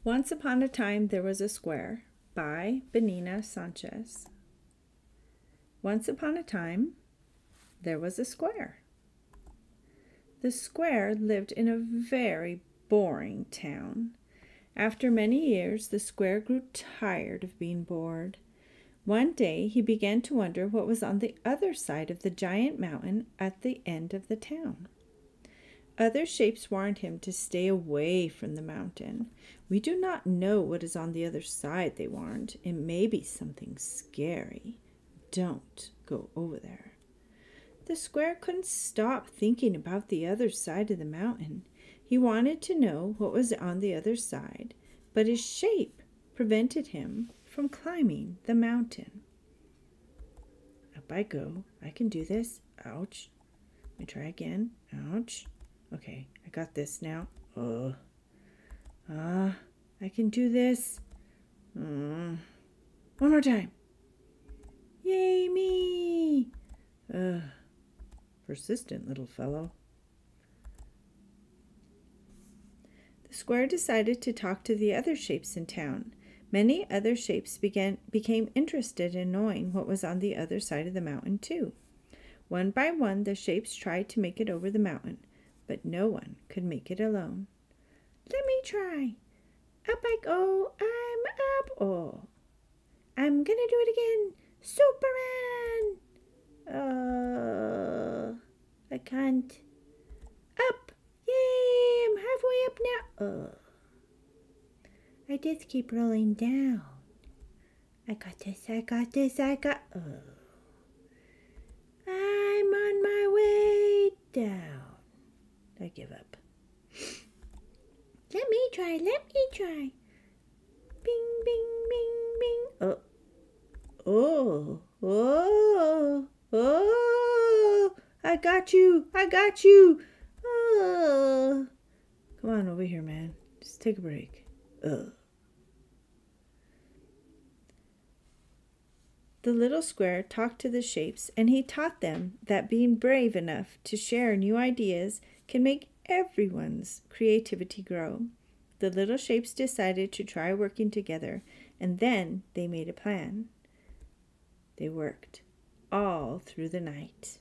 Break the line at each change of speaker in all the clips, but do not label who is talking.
Once upon a time there was a square by Benigna Sanchez. Once upon a time there was a square. The square lived in a very boring town. After many years, the square grew tired of being bored. One day he began to wonder what was on the other side of the giant mountain at the end of the town. Other shapes warned him to stay away from the mountain. "We do not know what is on the other side," they warned. "It may be something scary. Don't go over there." The square couldn't stop thinking about the other side of the mountain. He wanted to know what was on the other side, but his shape prevented him from climbing the mountain. Up I go. I can do this. Ouch. Let me try again. Ouch. Okay, I got this now. I can do this. One more time. Yay me! Persistent little fellow. The square decided to talk to the other shapes in town. Many other shapes became interested in knowing what was on the other side of the mountain too. One by one, the shapes tried to make it over the mountain, but no one could make it alone. "Let me try. Up I go. I'm up. Oh, I'm gonna do it again. Superman. I can't. Up. Yay, I'm halfway up now. I just keep rolling down. I got this. I'm on my way down. I give up. Let me try. Bing, bing, bing, bing. I got you. Come on over here, man. Just take a break. The little square talked to the shapes, and he taught them that being brave enough to share new ideas can make everyone's creativity grow. The little shapes decided to try working together, and then they made a plan. They worked all through the night.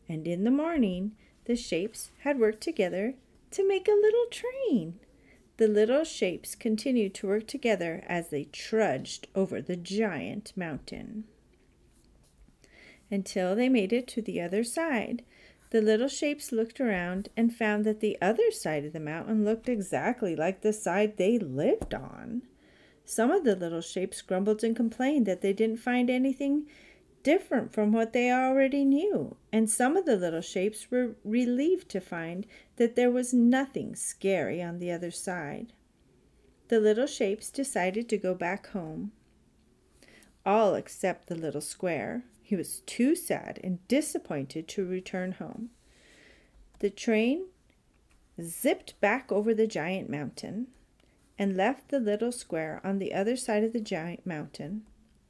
And in the morning, the shapes had worked together to make a little train. The little shapes continued to work together as they trudged over the giant mountain until they made it to the other side. The little shapes looked around and found that the other side of the mountain looked exactly like the side they lived on. Some of the little shapes grumbled and complained that they didn't find anything different from what they already knew, and some of the little shapes were relieved to find that there was nothing scary on the other side. The little shapes decided to go back home, all except the little square. He was too sad and disappointed to return home. The train zipped back over the giant mountain and left the little square on the other side of the giant mountain,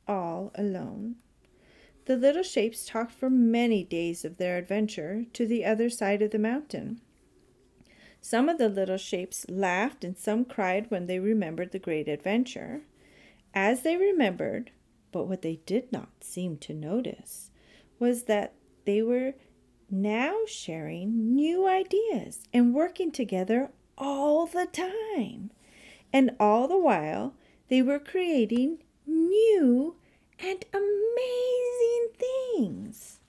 all alone. The little shapes talked for many days of their adventure to the other side of the mountain. Some of the little shapes laughed and some cried when they remembered the great adventure. As they remembered, but what they did not seem to notice, was that they were now sharing new ideas and working together all the time. And all the while, they were creating new and amazing things.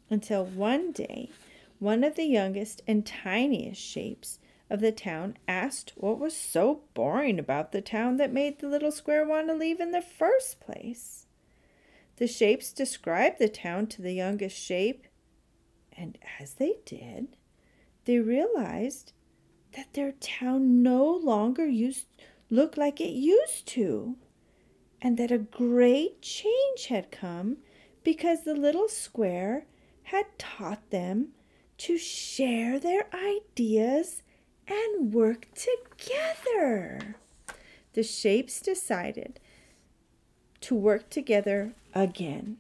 Until one day, one of the youngest and tiniest shapes of the town asked what was so boring about the town that made the little square want to leave in the first place. The shapes described the town to the youngest shape, and as they did, they realized that their town no longer looked like it used to, and that a great change had come because the little square had taught them to share their ideas and work together. The shapes decided to work together again,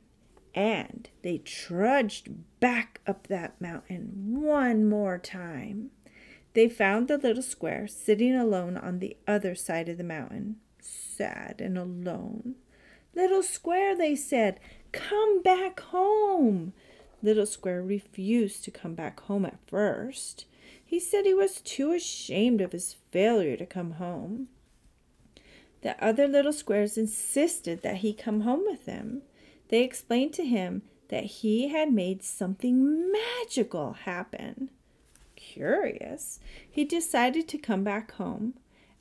and they trudged back up that mountain one more time. They found the little square sitting alone on the other side of the mountain, sad and alone. "Little square," they said, "come back home." Little Square refused to come back home at first. He said he was too ashamed of his failure to come home. The other little squares insisted that he come home with them. They explained to him that he had made something magical happen. Curious, he decided to come back home.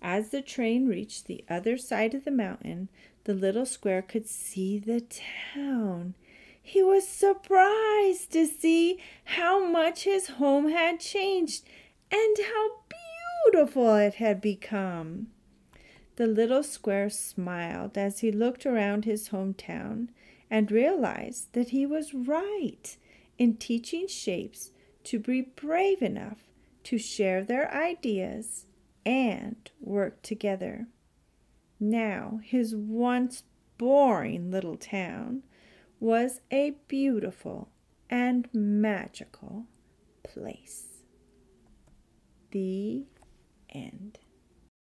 As the train reached the other side of the mountain, the little square could see the town. He was surprised to see how much his home had changed and how beautiful it had become. The little square smiled as he looked around his hometown and realized that he was right in teaching shapes to be brave enough to share their ideas and work together. Now his once boring little town was a beautiful and magical place. The end.